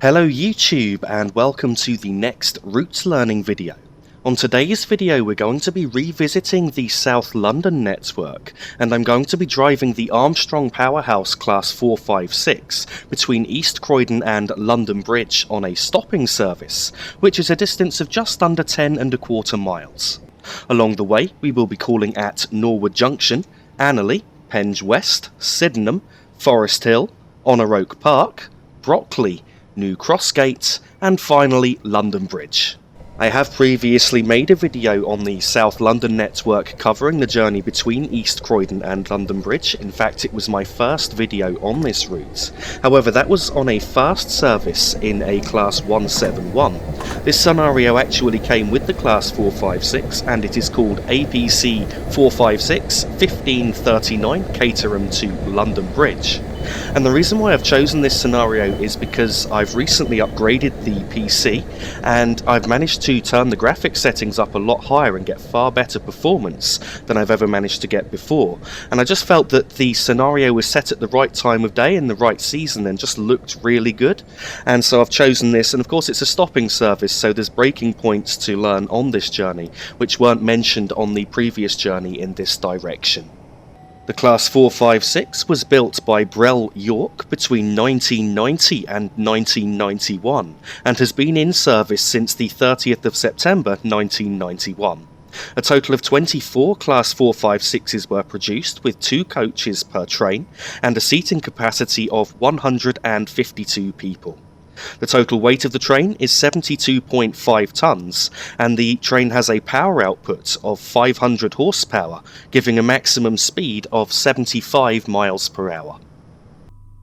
Hello YouTube and welcome to the next route learning video. On today's video we're going to be revisiting the South London network, and I'm going to be driving the Armstrong Powerhouse Class 456 between East Croydon and London Bridge on a stopping service, which is a distance of just under 10¼ miles. Along the way we will be calling at Norwood Junction, Anerley, Penge West, Sydenham, Forest Hill, Honor Oak Park, Brockley, New Crossgate, and finally London Bridge. I have previously made a video on the South London network covering the journey between East Croydon and London Bridge. In fact, it was my first video on this route. However, that was on a fast service in a Class 171. This scenario actually came with the Class 456, and it is called APC 456 1539 Caterham to London Bridge. And the reason why I've chosen this scenario is because I've recently upgraded the PC and I've managed to turn the graphics settings up a lot higher and get far better performance than I've ever managed to get before. And I just felt that the scenario was set at the right time of day in the right season and just looked really good. And so I've chosen this, and of course it's a stopping service, so there's braking points to learn on this journey which weren't mentioned on the previous journey in this direction. The Class 456 was built by Brell York between 1990 and 1991 and has been in service since the 30th of September 1991. A total of 24 Class 456s were produced with 2 coaches per train and a seating capacity of 152 people. The total weight of the train is 72.5 tonnes, and the train has a power output of 500 horsepower, giving a maximum speed of 75 miles per hour.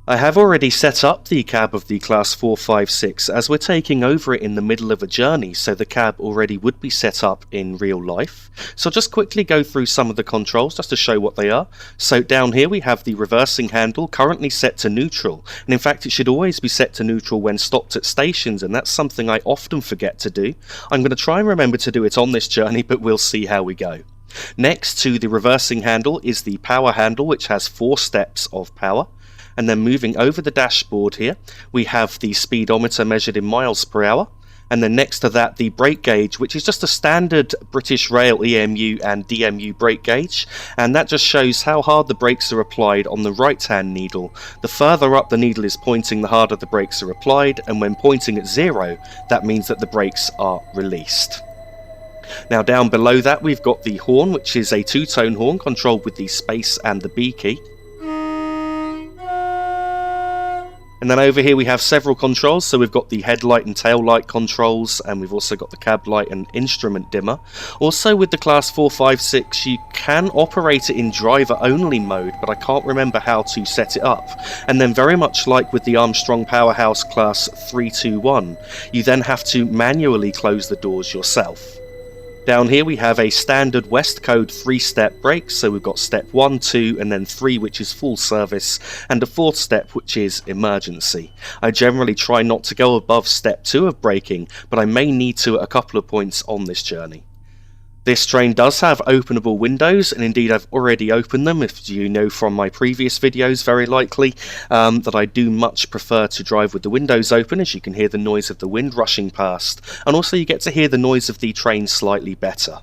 I have already set up the cab of the Class 456 as we're taking over it in the middle of a journey, so the cab already would be set up in real life. So I'll just quickly go through some of the controls just to show what they are. So down here we have the reversing handle, currently set to neutral, and in fact it should always be set to neutral when stopped at stations, and that's something I often forget to do. I'm going to try and remember to do it on this journey, but we'll see how we go. Next to the reversing handle is the power handle, which has 4 steps of power. And then moving over the dashboard here, we have the speedometer measured in miles per hour. And then next to that, the brake gauge, which is just a standard British Rail EMU and DMU brake gauge. And that just shows how hard the brakes are applied on the right-hand needle. The further up the needle is pointing, the harder the brakes are applied. And when pointing at 0, that means that the brakes are released. Now down below that, we've got the horn, which is a 2-tone horn controlled with the space and the B key. And then over here we have several controls, so we've got the headlight and tail light controls, and we've also got the cab light and instrument dimmer. Also with the Class 456 you can operate it in driver only mode, but I can't remember how to set it up. And then very much like with the Armstrong Powerhouse Class 321, you then have to manually close the doors yourself. Down here we have a standard West Code 3-step brake, so we've got step 1, 2 and then 3, which is full service, and a 4th step which is emergency. I generally try not to go above step 2 of braking, but I may need to at a couple of points on this journey. This train does have openable windows, and indeed I've already opened them, if you know from my previous videos very likely, that I do much prefer to drive with the windows open, as you can hear the noise of the wind rushing past, and also you get to hear the noise of the train slightly better.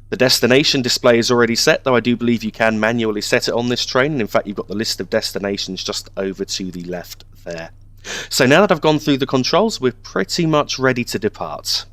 The destination display is already set, though I do believe you can manually set it on this train, and in fact you've got the list of destinations just over to the left there. So now that I've gone through the controls, we're pretty much ready to depart.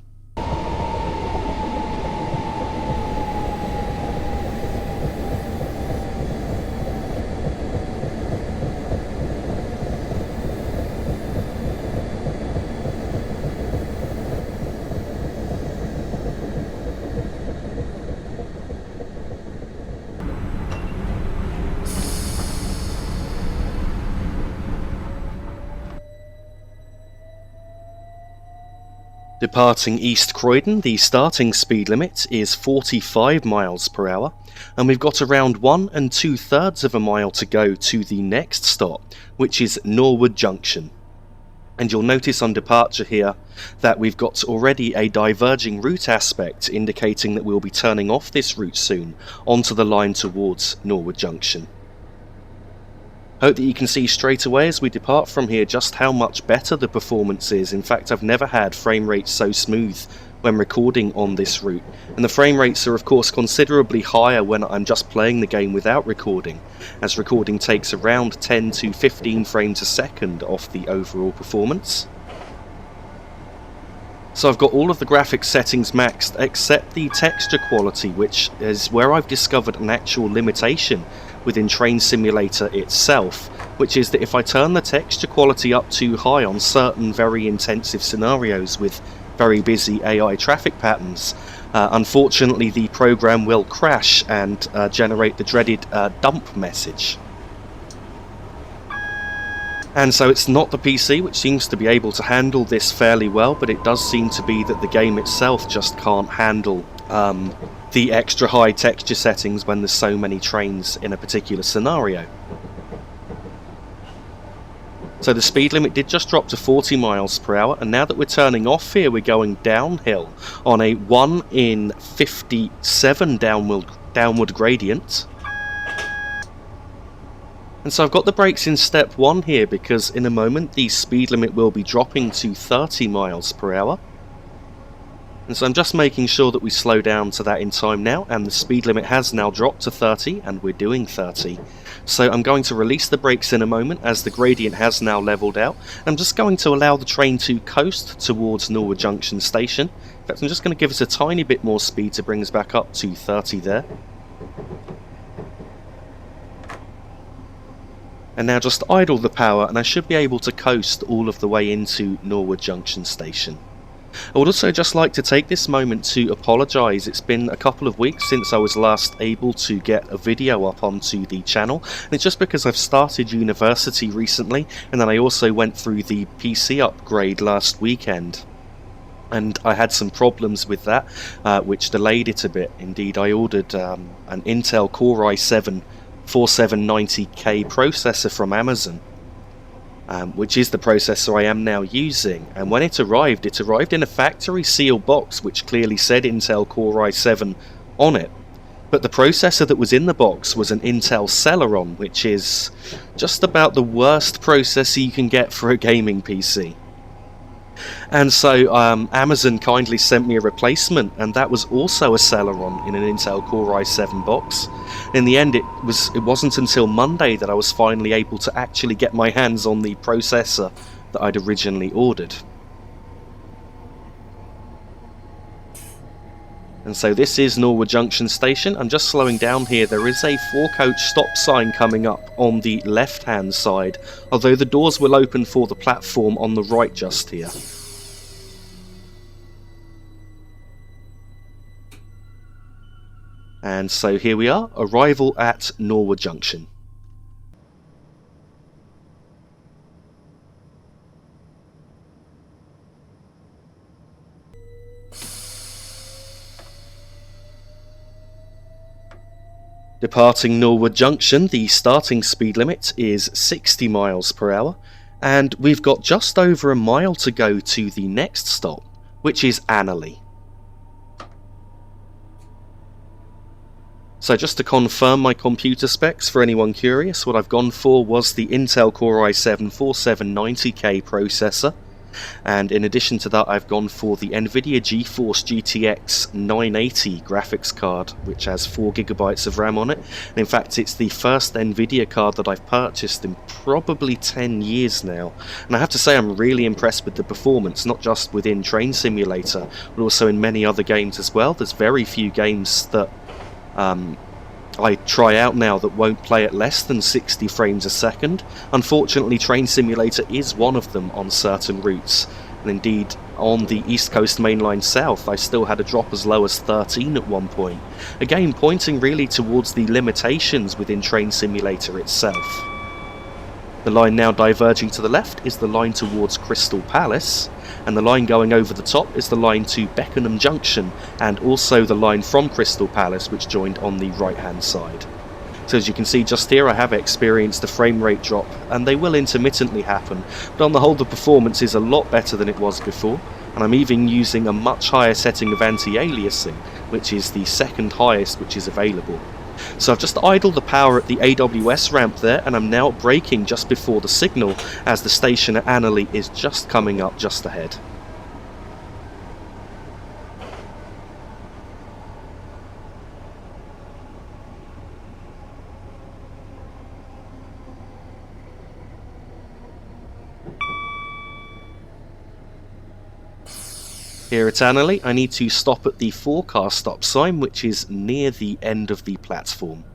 Departing East Croydon, the starting speed limit is 45 miles per hour, and we've got around 1 2/3 of a mile to go to the next stop, which is Norwood Junction. And you'll notice on departure here that we've got already a diverging route aspect, indicating that we'll be turning off this route soon onto the line towards Norwood Junction. Hope that you can see straight away as we depart from here just how much better the performance is. In fact, I've never had frame rates so smooth when recording on this route, and the frame rates are of course considerably higher when I'm just playing the game without recording, as recording takes around 10 to 15 frames a second off the overall performance. So I've got all of the graphics settings maxed except the texture quality, which is where I've discovered an actual limitation within Train Simulator itself, which is that if I turn the texture quality up too high on certain very intensive scenarios with very busy AI traffic patterns, unfortunately the program will crash and generate the dreaded dump message. And so it's not the PC which seems to be able to handle this fairly well, but it does seem to be that the game itself just can't handle the extra high texture settings when there's so many trains in a particular scenario. So the speed limit did just drop to 40 miles per hour, and now that we're turning off here, we're going downhill on a 1 in 57 downward gradient. And so I've got the brakes in step 1 here because in a moment the speed limit will be dropping to 30 miles per hour. And so I'm just making sure that we slow down to that in time now, and the speed limit has now dropped to 30 and we're doing 30. So I'm going to release the brakes in a moment as the gradient has now levelled out. I'm just going to allow the train to coast towards Norwood Junction station. In fact, I'm just going to give it a tiny bit more speed to bring us back up to 30 there. And now just idle the power and I should be able to coast all of the way into Norwood Junction station. I would also just like to take this moment to apologise. It's been a couple of weeks since I was last able to get a video up onto the channel, and it's just because I've started university recently, and then I also went through the PC upgrade last weekend. And I had some problems with that, which delayed it a bit. Indeed, I ordered an Intel Core i7 4790K processor from Amazon, which is the processor I am now using, and when it arrived in a factory sealed box which clearly said Intel Core i7 on it, but the processor that was in the box was an Intel Celeron, which is just about the worst processor you can get for a gaming PC. And so Amazon kindly sent me a replacement, and that was also a Celeron in an Intel Core i7 box. In the end, it wasn't until Monday that I was finally able to actually get my hands on the processor that I'd originally ordered. And so this is Norwood Junction station. I'm just slowing down here. There is a 4-coach stop sign coming up on the left-hand side, although the doors will open for the platform on the right just here. And so here we are, arrival at Norwood Junction. Departing Norwood Junction, the starting speed limit is 60 miles per hour, and we've got just over a mile to go to the next stop, which is Anerley. So just to confirm my computer specs for anyone curious, what I've gone for was the Intel Core i7 4790K processor, and in addition to that I've gone for the Nvidia Geforce GTX 980 graphics card, which has 4GB of RAM on it. And in fact, it's the first Nvidia card that I've purchased in probably 10 years now, and I have to say I'm really impressed with the performance, not just within Train Simulator but also in many other games as well. There's very few games that I try out now that won't play at less than 60 frames a second. Unfortunately, Train Simulator is one of them on certain routes, and indeed on the East Coast Mainline South I still had a drop as low as 13 at one point, again pointing really towards the limitations within Train Simulator itself. The line now diverging to the left is the line towards Crystal Palace, and the line going over the top is the line to Beckenham Junction, and also the line from Crystal Palace which joined on the right hand side. So as you can see just here, I have experienced a frame rate drop, and they will intermittently happen, but on the whole the performance is a lot better than it was before, and I'm even using a much higher setting of anti-aliasing, which is the second highest which is available. So I've just idled the power at the AWS ramp there, and I'm now braking just before the signal as the station at Anerley is just coming up just ahead. Here at Anerley, I need to stop at the four-car stop sign, which is near the end of the platform.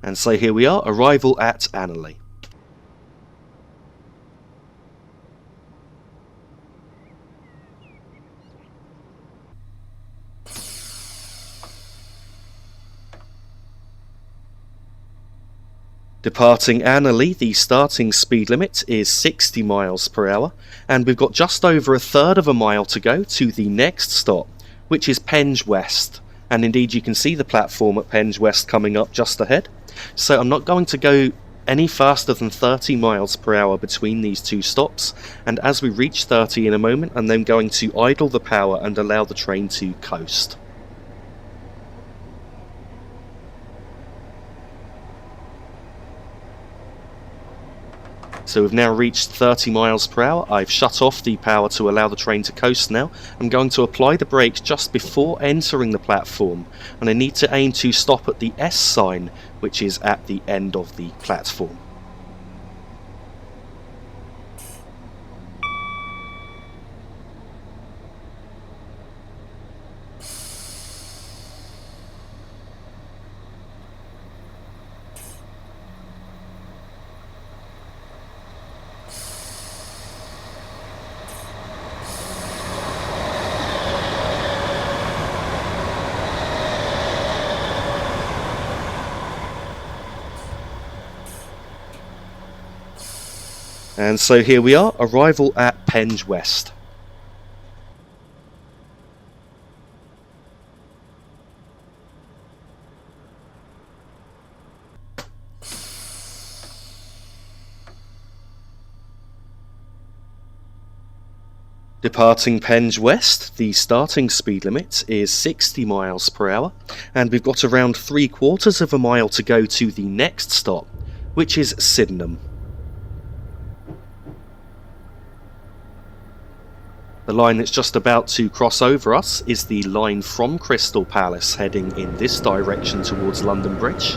And so here we are, arrival at Anerley. Departing Anerley, the starting speed limit is 60 miles per hour, and we've got just over a third of a mile to go to the next stop, which is Penge West. And indeed you can see the platform at Penge West coming up just ahead. So I'm not going to go any faster than 30 miles per hour between these two stops, and as we reach 30 in a moment, I'm then going to idle the power and allow the train to coast. So we've now reached 30 miles per hour. I've shut off the power to allow the train to coast now. I'm going to apply the brakes just before entering the platform, and I need to aim to stop at the S sign, which is at the end of the platform. And so here we are, arrival at Penge West. Departing Penge West, the starting speed limit is 60 miles per hour, and we've got around 3/4 of a mile to go to the next stop, which is Sydenham. The line that's just about to cross over us is the line from Crystal Palace heading in this direction towards London Bridge.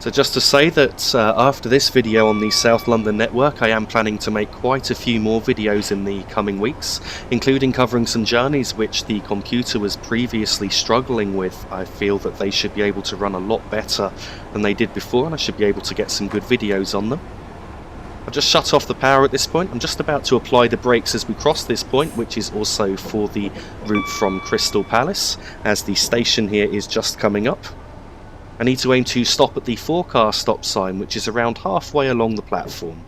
So just to say that after this video on the South London network, I am planning to make quite a few more videos in the coming weeks, including covering some journeys which the computer was previously struggling with. I feel that they should be able to run a lot better than they did before, and I should be able to get some good videos on them. I've just shut off the power at this point. I'm just about to apply the brakes as we cross this point, which is also for the route from Crystal Palace, as the station here is just coming up. I need to aim to stop at the four-car stop sign, which is around halfway along the platform.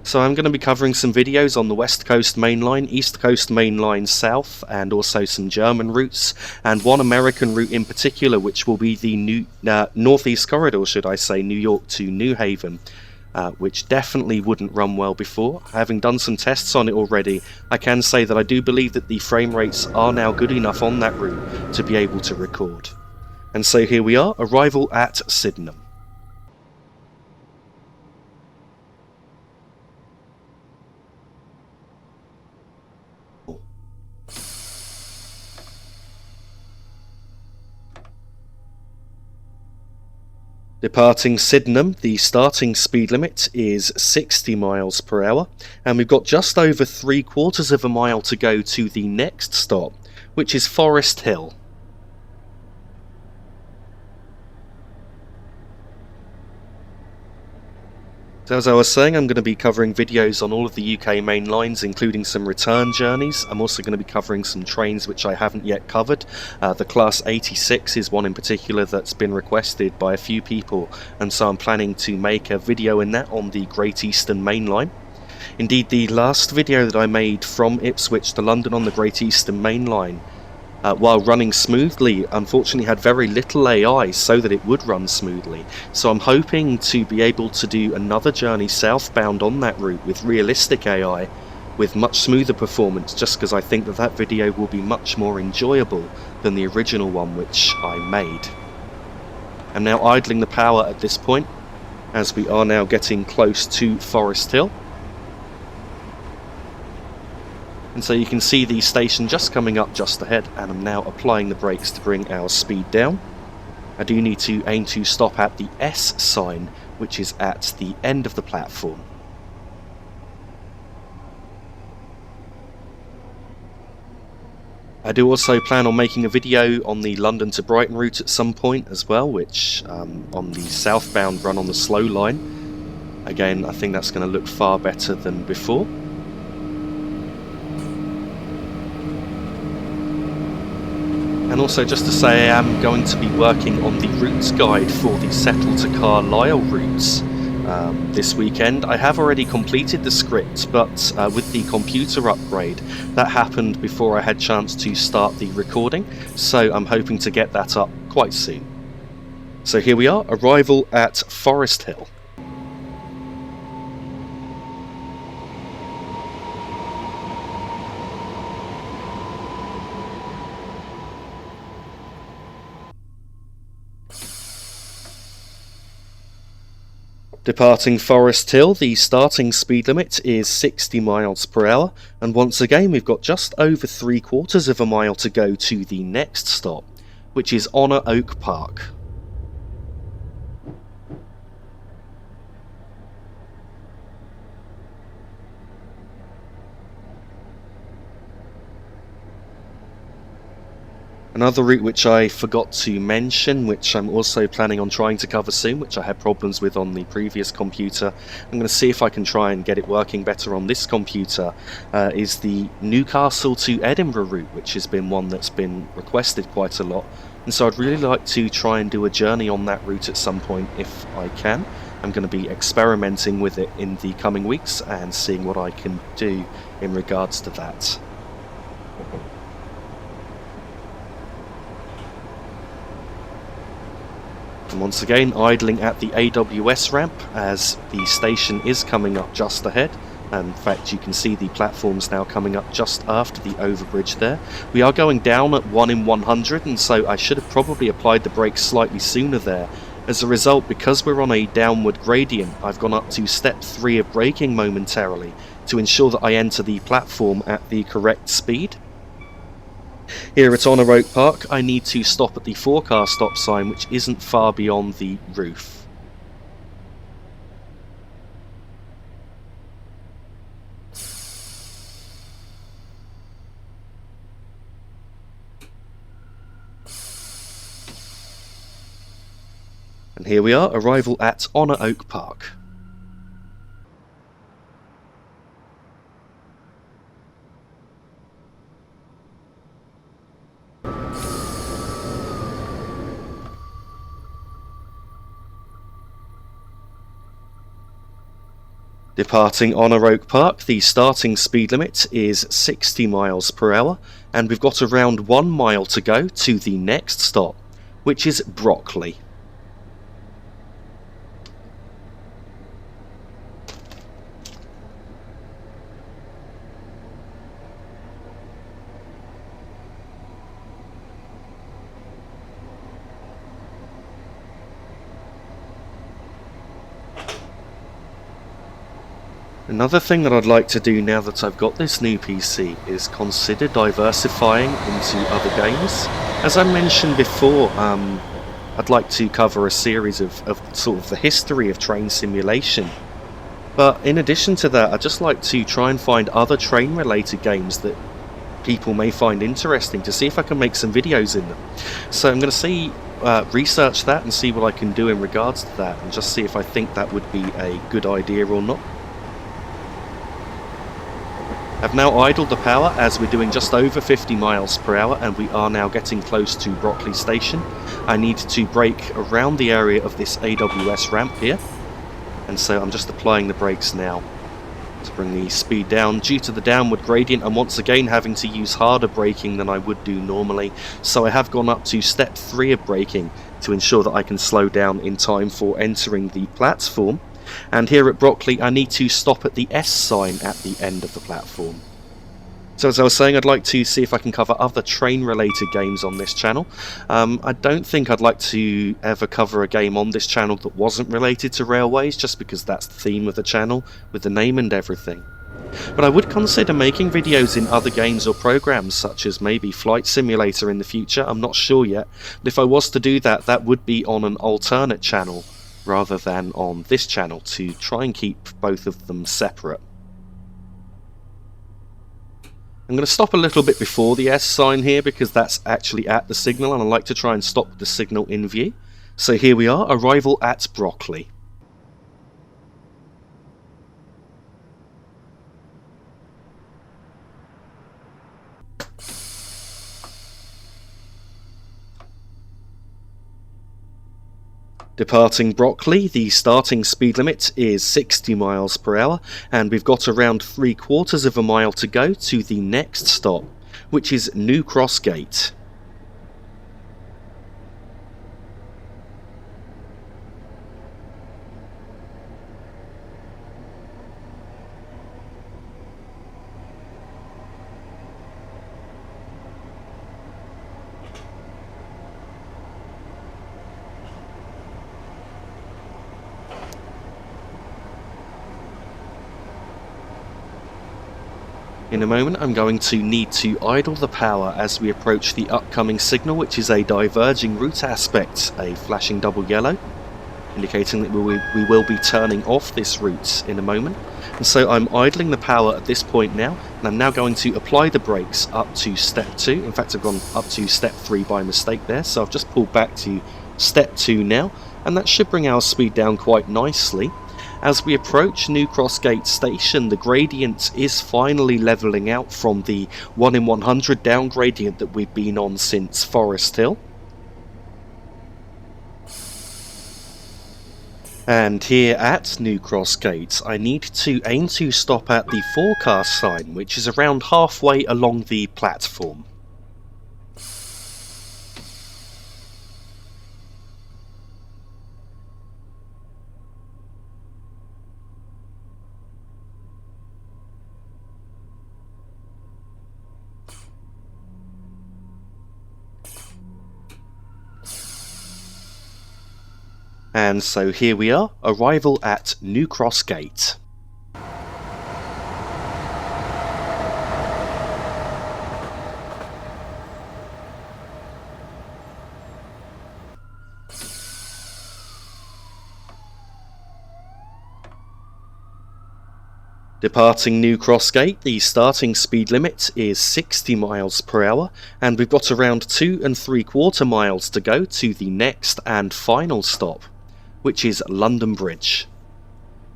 So I'm going to be covering some videos on the West Coast Main Line, East Coast Main Line South, and also some German routes, and one American route in particular, which will be the Northeast Corridor, should I say, New York to New Haven. Which definitely wouldn't run well before. Having done some tests on it already, I can say that I do believe that the frame rates are now good enough on that route to be able to record. And so here we are, arrival at Sydenham. Departing Sydenham, the starting speed limit is 60 miles per hour, and we've got just over 3/4 of a mile to go to the next stop, which is Forest Hill. So as I was saying, I'm going to be covering videos on all of the UK main lines, including some return journeys. I'm also going to be covering some trains which I haven't yet covered. The Class 86 is one in particular that's been requested by a few people, and so I'm planning to make a video in that on the Great Eastern Main Line. Indeed, the last video that I made from Ipswich to London on the Great Eastern Main Line, while running smoothly, unfortunately had very little AI so that it would run smoothly. So I'm hoping to be able to do another journey southbound on that route with realistic AI, with much smoother performance, just because I think that that video will be much more enjoyable than the original one which I made. I'm now idling the power at this point, as we are now getting close to Forest Hill. And so you can see the station just coming up just ahead, and I'm now applying the brakes to bring our speed down. I do need to aim to stop at the S sign, which is at the end of the platform. I do also plan on making a video on the London to Brighton route at some point as well, which on the southbound run on the slow line. Again, I think that's going to look far better than before. And also just to say, I am going to be working on the routes guide for the Settle to Carlisle routes this weekend. I have already completed the script, but with the computer upgrade, that happened before I had chance to start the recording, so I'm hoping to get that up quite soon. So here we are, arrival at Forest Hill. Departing Forest Hill, the starting speed limit is 60 miles per hour, and once again we've got just over 3/4 of a mile to go to the next stop, which is Honour Oak Park. Another route which I forgot to mention, which I'm also planning on trying to cover soon, which I had problems with on the previous computer, I'm going to see if I can try and get it working better on this computer, is the Newcastle to Edinburgh route, which has been one that's been requested quite a lot. And so I'd really like to try and do a journey on that route at some point if I can. I'm going to be experimenting with it in the coming weeks and seeing what I can do in regards to that. And once again, idling at the AWS ramp as the station is coming up just ahead. And in fact, you can see the platforms now coming up just after the overbridge there. We are going down at 1 in 100, and so I should have probably applied the brakes slightly sooner there. As a result, because we're on a downward gradient, I've gone up to step 3 of braking momentarily to ensure that I enter the platform at the correct speed. Here at Honour Oak Park, I need to stop at the 4-car stop sign, which isn't far beyond the roof. And here we are, arrival at Honour Oak Park. Departing Honour Oak Park, the starting speed limit is 60 miles per hour, and we've got around 1 mile to go to the next stop, which is Brockley. Another thing that I'd like to do now that I've got this new PC is consider diversifying into other games. As I mentioned before, I'd like to cover a series of sort of the history of train simulation. But in addition to that, I'd just like to try and find other train related games that people may find interesting to see if I can make some videos in them. So I'm going to see research that and see what I can do in regards to that, and just see if I think that would be a good idea or not. I've now idled the power as we're doing just over 50 miles per hour, and we are now getting close to Brockley station. I need to brake around the area of this AWS ramp here, and so I'm just applying the brakes now to bring the speed down. Due to the downward gradient, I'm once again having to use harder braking than I would do normally, so I have gone up to step 3 of braking to ensure that I can slow down in time for entering the platform. And here at Brockley, I need to stop at the S sign at the end of the platform. So as I was saying, I'd like to see if I can cover other train-related games on this channel. I don't think I'd like to ever cover a game on this channel that wasn't related to railways, just because that's the theme of the channel, with the name and everything. But I would consider making videos in other games or programs, such as maybe Flight Simulator in the future. I'm not sure yet, but if I was to do that, that would be on an alternate channel, rather than on this channel, to try and keep both of them separate. I'm going to stop a little bit before the S sign here, because that's actually at the signal, and I like to try and stop with the signal in view. So here we are, arrival at Brockley. Departing Brockley, the starting speed limit is 60 miles per hour, and we've got around 3/4 of a mile to go to the next stop, which is New Crossgate. In a moment, I'm going to need to idle the power as we approach the upcoming signal, which is a diverging route aspect, a flashing double yellow, indicating that we will be turning off this route in a moment. And so I'm idling the power at this point now, and I'm now going to apply the brakes up to step 2. In fact, I've gone up to step 3 by mistake there, so I've just pulled back to step 2 now, and that should bring our speed down quite nicely. As we approach New Crossgate station, the gradient is finally levelling out from the 1 in 100 down gradient that we've been on since Forest Hill. And here at New Crossgate, I need to aim to stop at the forecast sign, which is around halfway along the platform. And so here we are, arrival at New Crossgate. Departing New Crossgate, the starting speed limit is 60 miles per hour, and we've got around 2 3/4 miles to go to the next and final stop, which is London Bridge.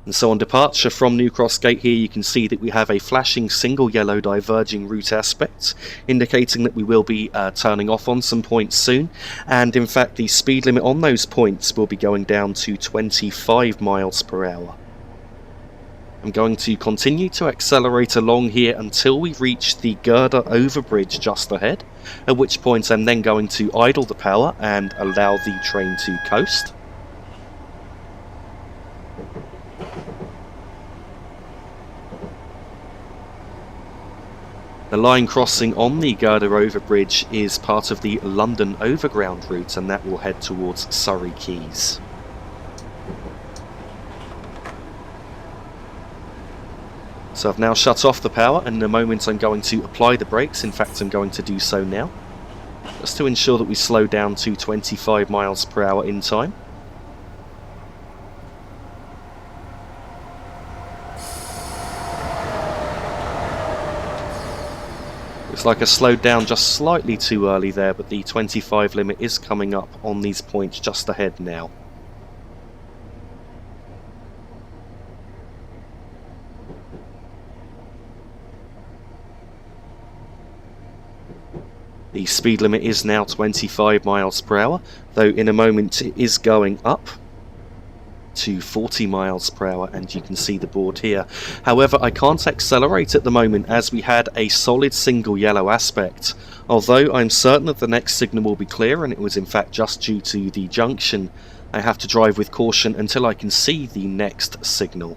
And so on departure from New Crossgate here, you can see that we have a flashing single yellow diverging route aspect, indicating that we will be turning off on some points soon, and in fact the speed limit on those points will be going down to 25 miles per hour. I'm going to continue to accelerate along here until we reach the girder overbridge just ahead, at which point I'm then going to idle the power and allow the train to coast. The line crossing on the girder overbridge is part of the London Overground route, and that will head towards Surrey Quays. So I've now shut off the power, and in a moment I'm going to apply the brakes. In fact, I'm going to do so now, just to ensure that we slow down to 25 miles per hour in time. Looks like I slowed down just slightly too early there, but the 25 limit is coming up on these points just ahead now. The speed limit is now 25 miles per hour, though in a moment it is going up to 40 miles per hour, and you can see the board here. However, I can't accelerate at the moment as we had a solid single yellow aspect. Although I'm certain that the next signal will be clear, and it was in fact just due to the junction, I have to drive with caution until I can see the next signal.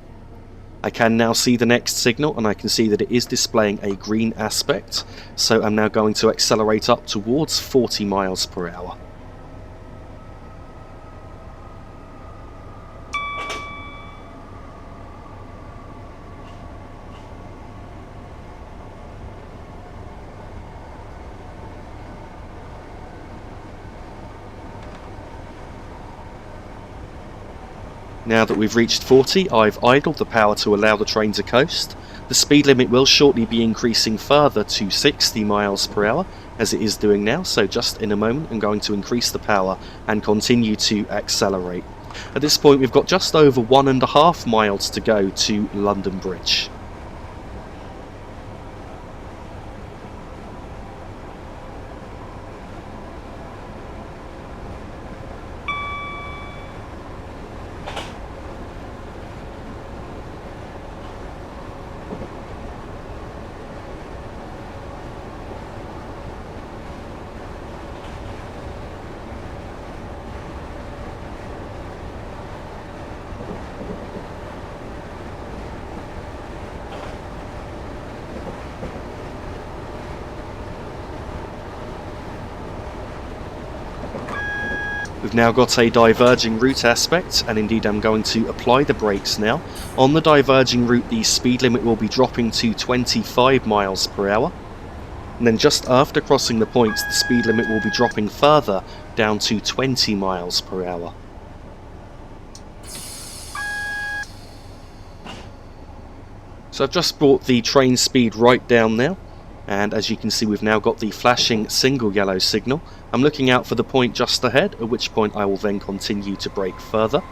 I can now see the next signal, and I can see that it is displaying a green aspect, so I'm now going to accelerate up towards 40 miles per hour. Now that we've reached 40, I've idled the power to allow the train to coast. The speed limit will shortly be increasing further to 60 miles per hour, as it is doing now, so just in a moment I'm going to increase the power and continue to accelerate. At this point we've got just over 1.5 miles to go to London Bridge. We've now got a diverging route aspect, and indeed I'm going to apply the brakes now. On the diverging route the speed limit will be dropping to 25 miles per hour. And then just after crossing the points the speed limit will be dropping further down to 20 miles per hour. So I've just brought the train speed right down now, and as you can see we've now got the flashing single yellow signal. I'm looking out for the point just ahead, at which point I will then continue to brake further.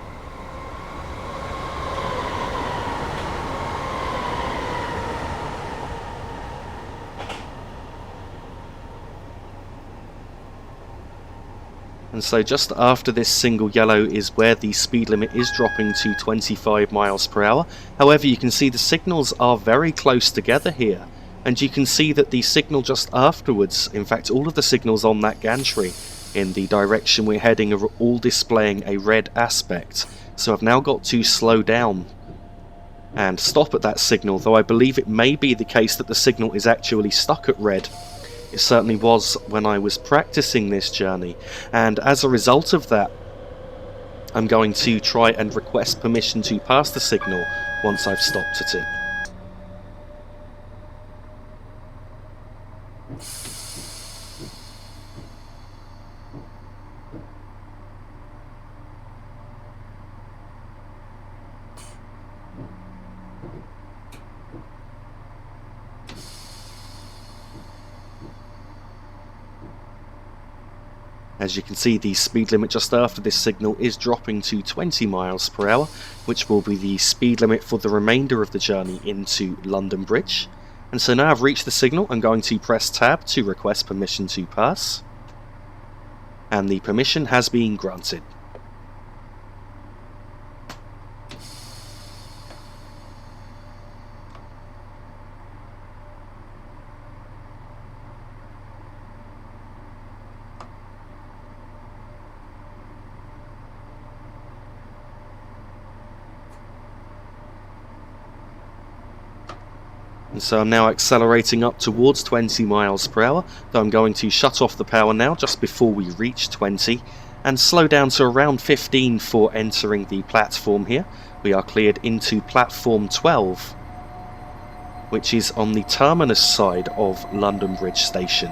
And so just after this single yellow is where the speed limit is dropping to 25 miles per hour. However, you can see the signals are very close together here. And you can see that the signal just afterwards, in fact all of the signals on that gantry in the direction we're heading are all displaying a red aspect. So I've now got to slow down and stop at that signal, though I believe it may be the case that the signal is actually stuck at red. It certainly was when I was practicing this journey, and as a result of that I'm going to try and request permission to pass the signal once I've stopped at it. As you can see, the speed limit just after this signal is dropping to 20 miles per hour, which will be the speed limit for the remainder of the journey into London Bridge. And so now I've reached the signal, I'm going to press tab to request permission to pass. And the permission has been granted. And so I'm now accelerating up towards 20 miles per hour, though I'm going to shut off the power now just before we reach 20, and slow down to around 15 for entering the platform here. We are cleared into platform 12, which is on the terminus side of London Bridge Station.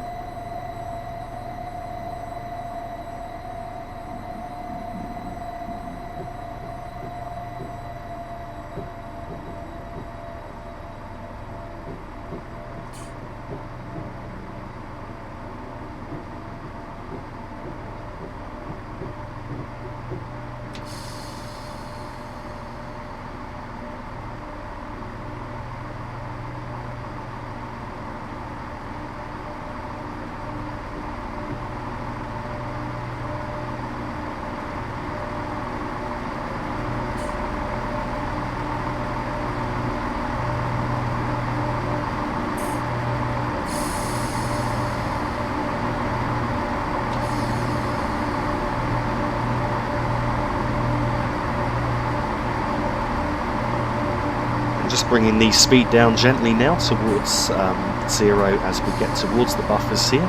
just bringing the speed down gently now towards 0 as we get towards the buffers here.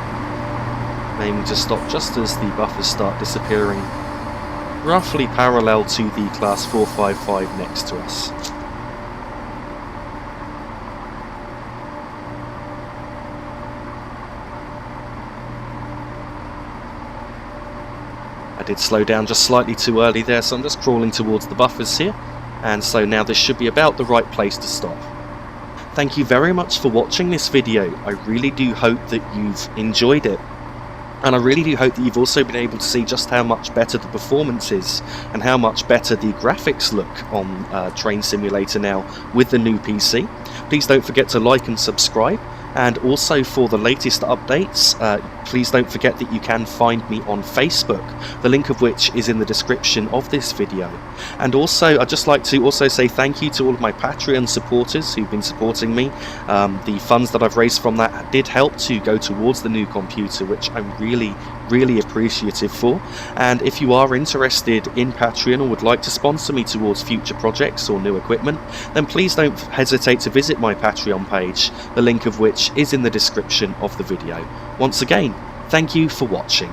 Aiming to stop just as the buffers start disappearing, roughly parallel to the Class 455 next to us. I did slow down just slightly too early there, so I'm just crawling towards the buffers here, and so now this should be about the right place to stop. Thank you very much for watching this video. I really do hope that you've enjoyed it, and I really do hope that you've also been able to see just how much better the performance is and how much better the graphics look on Train Simulator now with the new PC. Please don't forget to like and subscribe. And also for the latest updates, please don't forget that you can find me on Facebook, the link of which is in the description of this video. And also, I'd just like to also say thank you to all of my Patreon supporters who've been supporting me. The funds that I've raised from that did help to go towards the new computer, which I'm really appreciative for. And if you are interested in Patreon or would like to sponsor me towards future projects or new equipment, then please don't hesitate to visit my Patreon page, the link of which is in the description of the video. Once again, thank you for watching.